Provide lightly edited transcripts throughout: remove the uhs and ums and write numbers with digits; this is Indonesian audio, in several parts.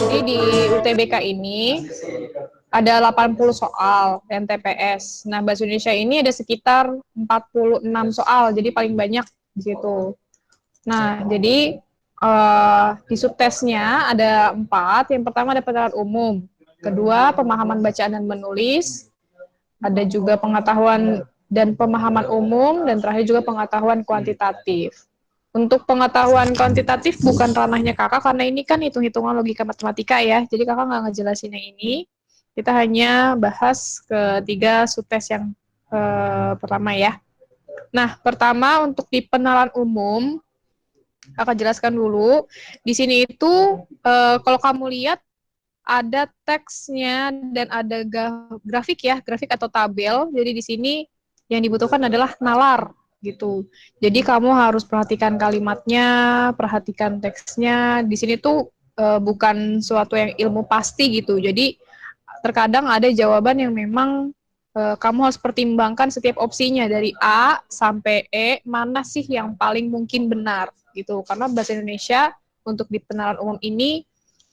Jadi di UTBK ini ada 80 soal NTPS. Nah, Bahasa Indonesia ini ada sekitar 46 soal, jadi paling banyak di situ. Nah, jadi di subtesnya ada 4. Yang pertama ada penerapan umum, kedua pemahaman bacaan dan menulis, ada juga pengetahuan dan pemahaman umum, dan terakhir juga pengetahuan kuantitatif. Untuk pengetahuan kuantitatif bukan ranahnya kakak, karena ini kan hitung-hitungan logika matematika ya, jadi kakak nggak ngejelasin yang ini. Kita hanya bahas ketiga subtes yang pertama ya. Nah, pertama untuk di pengenalan umum, kakak jelaskan dulu. Di sini itu kalau kamu lihat ada teksnya dan ada grafik ya, grafik atau tabel. Jadi di sini yang dibutuhkan adalah nalar gitu. Jadi kamu harus perhatikan kalimatnya, perhatikan teksnya. Di sini tuh bukan suatu yang ilmu pasti gitu. Jadi terkadang ada jawaban yang memang kamu harus pertimbangkan setiap opsinya dari A sampai E, mana sih yang paling mungkin benar gitu. Karena bahasa Indonesia untuk di pengenalan umum ini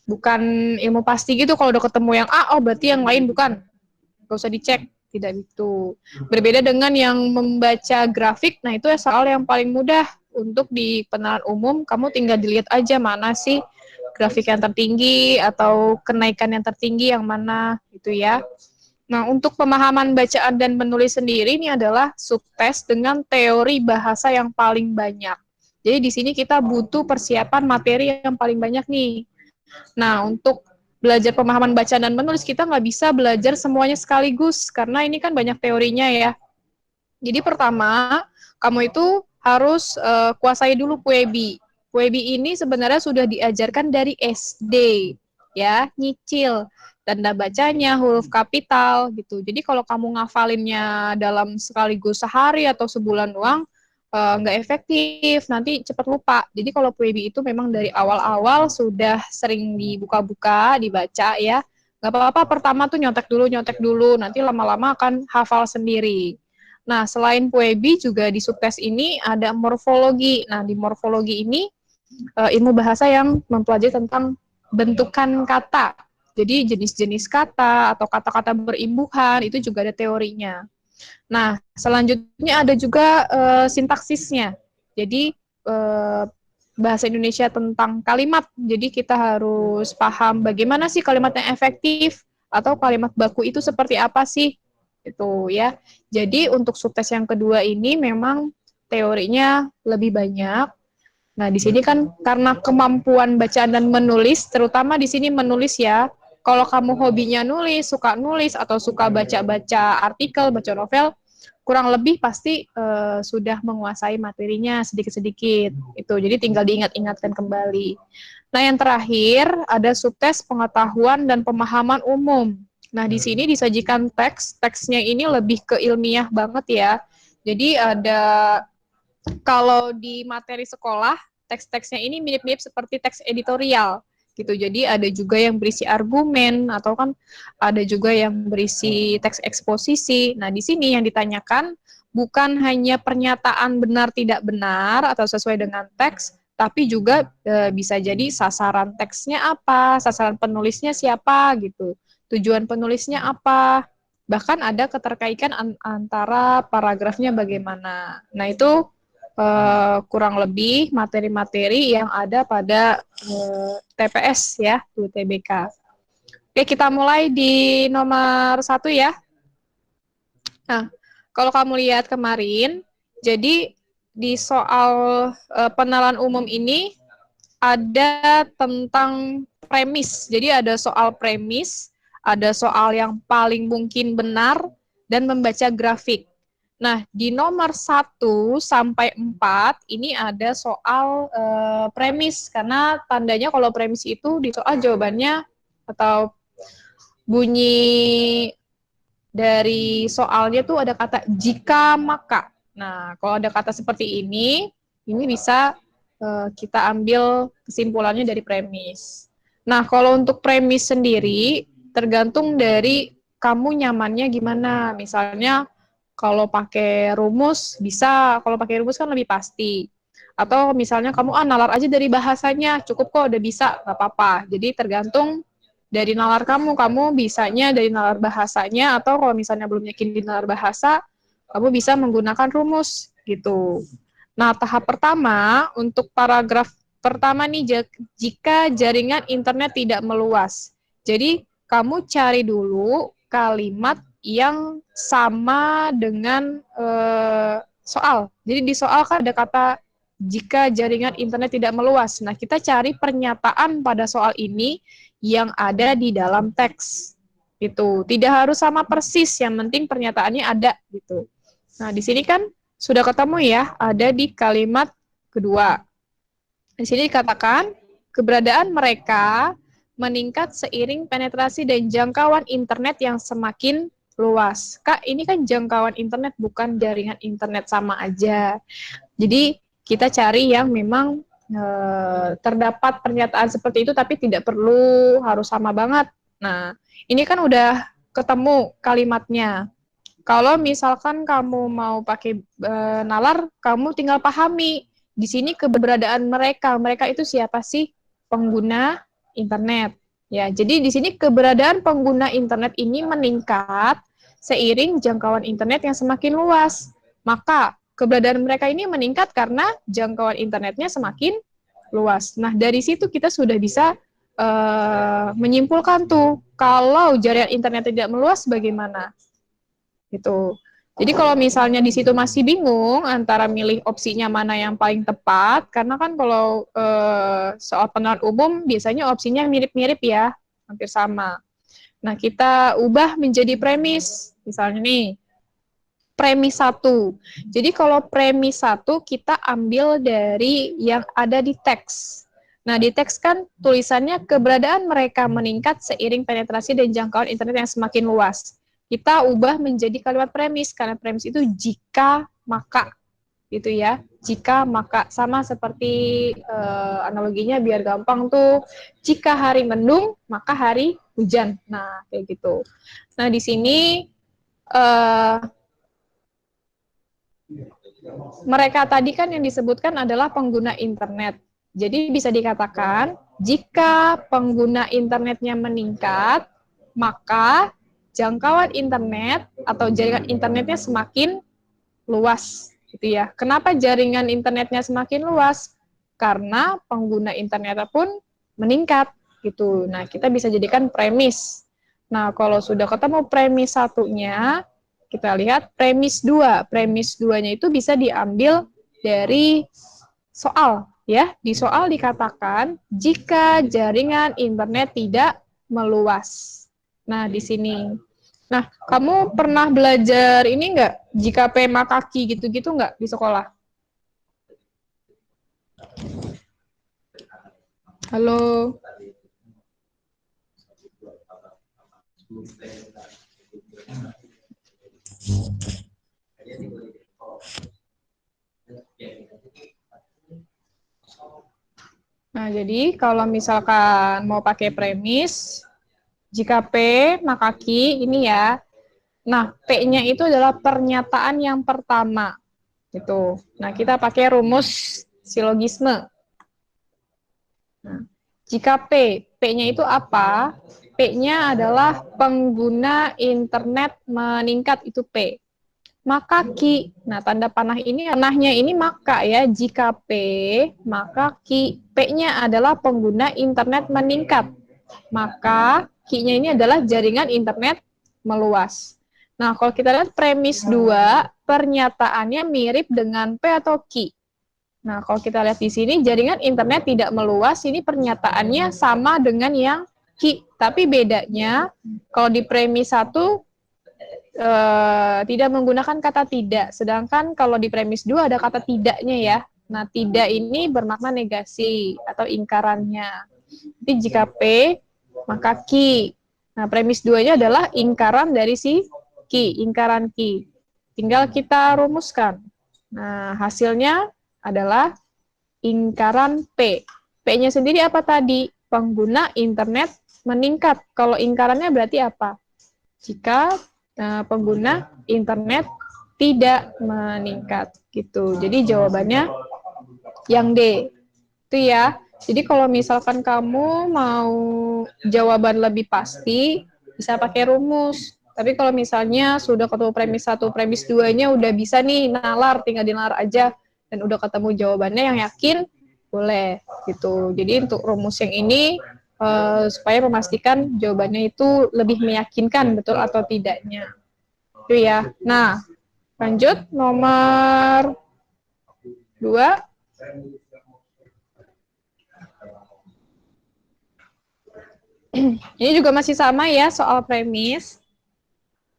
bukan ilmu pasti gitu, kalau udah ketemu yang A, oh berarti yang lain bukan. Gak usah dicek, tidak gitu. Berbeda dengan yang membaca grafik, nah itu soal yang paling mudah untuk di pengenalan umum, kamu tinggal dilihat aja mana sih grafik yang tertinggi atau kenaikan yang tertinggi yang mana gitu ya. Nah, untuk pemahaman bacaan dan menulis sendiri ini adalah subtes dengan teori bahasa yang paling banyak. Jadi di sini kita butuh persiapan materi yang paling banyak nih. Nah, untuk belajar pemahaman baca dan menulis, kita nggak bisa belajar semuanya sekaligus, karena ini kan banyak teorinya ya. Jadi pertama, kamu itu harus kuasai dulu Puebi. Puebi ini sebenarnya sudah diajarkan dari SD, ya, nyicil tanda bacanya, huruf kapital gitu. Jadi kalau kamu ngafalinnya dalam sekaligus sehari atau sebulan doang, nggak efektif, nanti cepat lupa. Jadi kalau Puebi itu memang dari awal-awal sudah sering dibuka-buka, dibaca ya. Nggak apa-apa, pertama tuh nyontek dulu, nanti lama-lama akan hafal sendiri. Nah, selain Puebi juga di subtes ini ada morfologi. Nah, di morfologi ini ilmu bahasa yang mempelajari tentang bentukan kata. Jadi jenis-jenis kata atau kata-kata berimbuhan itu juga ada teorinya. Nah, selanjutnya ada juga sintaksisnya. Jadi bahasa Indonesia tentang kalimat. Jadi kita harus paham bagaimana sih kalimat yang efektif atau kalimat baku itu seperti apa sih itu ya. Jadi untuk subtes yang kedua ini memang teorinya lebih banyak. Nah, di sini kan karena kemampuan bacaan dan menulis, terutama di sini menulis ya. Kalau kamu hobinya nulis atau suka baca-baca artikel, baca novel, kurang lebih pasti sudah menguasai materinya sedikit-sedikit. Itu. Jadi tinggal diingat-ingatkan kembali. Nah, yang terakhir ada subtes pengetahuan dan pemahaman umum. Nah, di sini disajikan teksnya ini lebih ke ilmiah banget ya. Jadi ada kalau di materi sekolah, teks-teksnya ini mirip-mirip seperti teks editorial gitu. Jadi ada juga yang berisi argumen atau kan ada juga yang berisi teks eksposisi. Nah, di sini yang ditanyakan bukan hanya pernyataan benar tidak benar atau sesuai dengan teks, tapi juga bisa jadi sasaran teksnya apa, sasaran penulisnya siapa gitu. Tujuan penulisnya apa? Bahkan ada keterkaitan antara paragrafnya bagaimana. Nah, itu kurang lebih materi-materi yang ada pada TPS ya, UTBK. Oke, kita mulai di nomor 1 ya. Nah, kalau kamu lihat kemarin, jadi di soal pengenalan umum ini ada tentang premis. Jadi ada soal premis, ada soal yang paling mungkin benar, dan membaca grafik. Nah, di nomor 1 sampai 4 ini ada soal premis, karena tandanya kalau premis itu di soal jawabannya atau bunyi dari soalnya tuh ada kata jika maka. Nah, kalau ada kata seperti ini bisa kita ambil kesimpulannya dari premis. Nah, kalau untuk premis sendiri tergantung dari kamu nyamannya gimana. Misalnya Kalau pakai rumus bisa, kalau pakai rumus kan lebih pasti. Atau misalnya kamu nalar aja dari bahasanya, cukup kok udah bisa, nggak apa-apa. Jadi tergantung dari nalar kamu bisanya dari nalar bahasanya, atau kalau misalnya belum yakin di nalar bahasa, kamu bisa menggunakan rumus gitu. Nah, tahap pertama untuk paragraf pertama nih, jika jaringan internet tidak meluas. Jadi, kamu cari dulu kalimat yang sama dengan soal. Jadi di soal kan ada kata jika jaringan internet tidak meluas. Nah, kita cari pernyataan pada soal ini yang ada di dalam teks. Itu tidak harus sama persis, yang penting pernyataannya ada gitu. Nah, di sini kan sudah ketemu ya, ada di kalimat kedua. Di sini dikatakan keberadaan mereka meningkat seiring penetrasi dan jangkauan internet yang semakin luas. Kak, ini kan jangkauan internet, bukan jaringan internet, sama aja. Jadi kita cari yang memang terdapat pernyataan seperti itu, tapi tidak perlu harus sama banget. Nah, ini kan udah ketemu kalimatnya. Kalau misalkan kamu mau pakai nalar, kamu tinggal pahami di sini keberadaan mereka. Mereka itu siapa sih? Pengguna internet. Ya, jadi di sini keberadaan pengguna internet ini meningkat seiring jangkauan internet yang semakin luas. Maka keberadaan mereka ini meningkat karena jangkauan internetnya semakin luas. Nah, dari situ kita sudah bisa menyimpulkan tuh, kalau jaringan internet tidak meluas bagaimana? Gitu. Jadi kalau misalnya di situ masih bingung antara milih opsinya mana yang paling tepat, karena kan kalau soal pengetahuan umum biasanya opsinya mirip-mirip ya, hampir sama. Nah, kita ubah menjadi premis. Misalnya nih, premis 1. Jadi kalau premis 1 kita ambil dari yang ada di teks. Nah, di teks kan tulisannya keberadaan mereka meningkat seiring penetrasi dan jangkauan internet yang semakin luas. Kita ubah menjadi kalimat premis, karena premis itu jika maka gitu ya. Jika maka, sama seperti analoginya biar gampang tuh, jika hari mendung maka hari hujan. Nah, kayak gitu. Nah, di sini mereka tadi kan yang disebutkan adalah pengguna internet. Jadi bisa dikatakan, jika pengguna internetnya meningkat, maka jangkauan internet atau jaringan internetnya semakin luas, gitu ya. Kenapa jaringan internetnya semakin luas? Karena pengguna internetnya pun meningkat, gitu. Nah, kita bisa jadikan premis. Nah, kalau sudah ketemu premis satunya, kita lihat premis 2. Premis 2-nya itu bisa diambil dari soal, ya. Di soal dikatakan jika jaringan internet tidak meluas. Nah, di sini. Nah, kamu pernah belajar ini nggak? Jika P maka Ki gitu-gitu nggak di sekolah? Halo? Nah, jadi kalau misalkan mau pakai premis, jika P maka Ki, ini ya. Nah, P-nya itu adalah pernyataan yang pertama. Gitu. Nah, kita pakai rumus silogisme. Nah, jika P-nya itu apa? P-nya adalah pengguna internet meningkat, itu P. Maka Ki, nah tanda panah ini, panahnya ini maka ya, jika P, maka Ki. P-nya adalah pengguna internet meningkat. Maka Ki-nya ini adalah jaringan internet meluas. Nah, kalau kita lihat premis 2, pernyataannya mirip dengan P atau Ki. Nah, kalau kita lihat di sini, jaringan internet tidak meluas, ini pernyataannya sama dengan yang Ki. Tapi bedanya, kalau di premis 1, tidak menggunakan kata tidak. Sedangkan kalau di premis 2 ada kata tidaknya ya. Nah, tidak ini bermakna negasi atau ingkarannya. Jadi jika P, maka Ki. Nah, premis 2-nya adalah ingkaran dari si Ki, ingkaran Ki. Tinggal kita rumuskan. Nah, hasilnya adalah ingkaran P. P-nya sendiri apa tadi? Pengguna internet meningkat. Kalau ingkarannya berarti apa? Jika pengguna internet tidak meningkat gitu. Jadi jawabannya yang D. Itu ya. Jadi kalau misalkan kamu mau jawaban lebih pasti, bisa pakai rumus. Tapi kalau misalnya sudah ketemu premis 1, premis 2-nya udah bisa nih nalar, tinggal dinalar aja dan udah ketemu jawabannya yang yakin, boleh gitu. Jadi untuk rumus yang ini supaya memastikan jawabannya itu lebih meyakinkan betul atau tidaknya. Itu ya. Nah, lanjut nomor 2. Ini juga masih sama ya soal premis.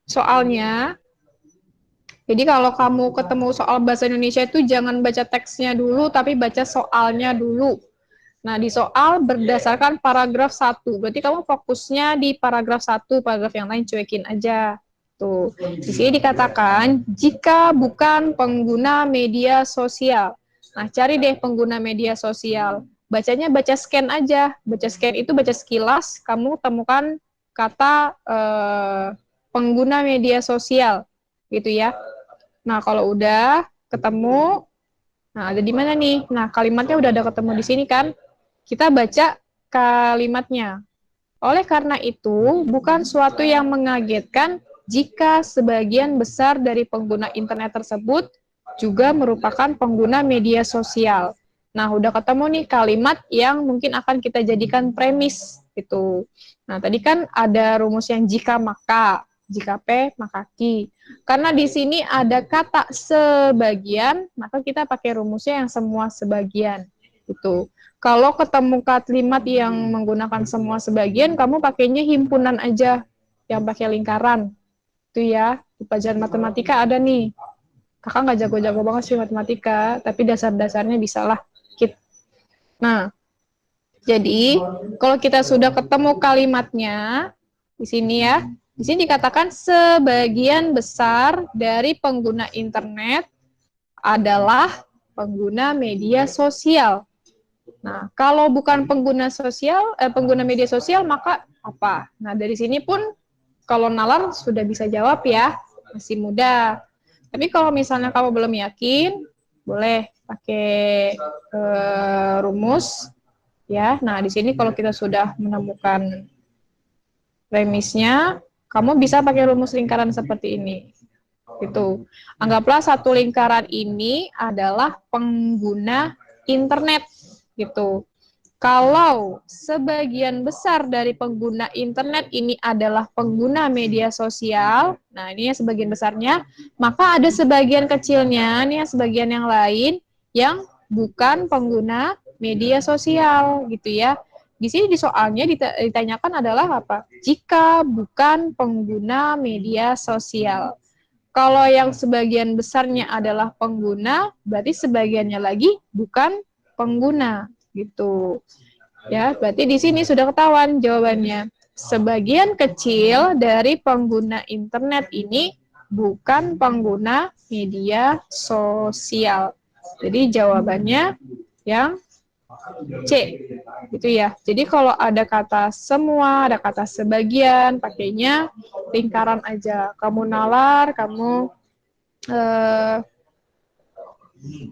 Soalnya, jadi kalau kamu ketemu soal bahasa Indonesia itu jangan baca teksnya dulu, tapi baca soalnya dulu. Nah, di soal berdasarkan paragraf 1. Berarti kamu fokusnya di paragraf 1, paragraf yang lain cuekin aja. Tuh. Di sini dikatakan, jika bukan pengguna media sosial. Nah, cari deh pengguna media sosial. Bacanya baca scan aja. Baca scan itu baca sekilas, kamu temukan kata pengguna media sosial. Gitu ya. Nah, kalau udah ketemu, nah ada di mana nih? Nah, kalimatnya udah ada ketemu di sini kan? Kita baca kalimatnya. Oleh karena itu, bukan suatu yang mengagetkan jika sebagian besar dari pengguna internet tersebut juga merupakan pengguna media sosial. Nah, udah ketemu nih kalimat yang mungkin akan kita jadikan premis gitu. Nah, tadi kan ada rumus yang jika maka, jika P maka Q. Karena di sini ada kata sebagian, maka kita pakai rumusnya yang semua sebagian gitu. Kalau ketemu kalimat yang menggunakan semua sebagian, kamu pakainya himpunan aja, yang pakai lingkaran. Itu ya, di pelajaran matematika ada nih. Kakak nggak jago-jago banget sih matematika, tapi dasar-dasarnya bisalah. Nah, jadi kalau kita sudah ketemu kalimatnya, di sini ya, di sini dikatakan sebagian besar dari pengguna internet adalah pengguna media sosial. Nah, kalau bukan pengguna media sosial, maka apa? Nah, dari sini pun kalau nalar sudah bisa jawab ya, masih mudah. Tapi kalau misalnya kamu belum yakin, boleh pakai rumus ya. Nah, di sini kalau kita sudah menemukan premisnya, kamu bisa pakai rumus lingkaran seperti ini. Gitu. Anggaplah satu lingkaran ini adalah pengguna internet gitu. Kalau sebagian besar dari pengguna internet ini adalah pengguna media sosial, nah ini ya sebagian besarnya, maka ada sebagian kecilnya, nih ya sebagian yang lain yang bukan pengguna media sosial gitu ya. Di sini di soalnya ditanyakan adalah apa? Jika bukan pengguna media sosial. Kalau yang sebagian besarnya adalah pengguna, berarti sebagiannya lagi bukan pengguna gitu. Ya, berarti di sini sudah ketahuan jawabannya. Sebagian kecil dari pengguna internet ini bukan pengguna media sosial. Jadi jawabannya yang C. Gitu ya. Jadi kalau ada kata semua, ada kata sebagian, pakainya lingkaran aja. Kamu nalar, kamu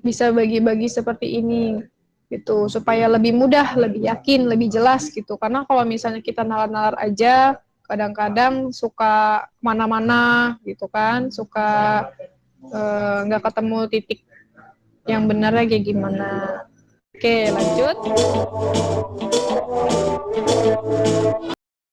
bisa bagi-bagi seperti ini gitu supaya lebih mudah, lebih yakin, lebih jelas gitu. Karena kalau misalnya kita nalar-nalar aja, kadang-kadang suka kemana-mana gitu kan, suka nggak ketemu titik yang benarnya kayak gimana. Oke, lanjut.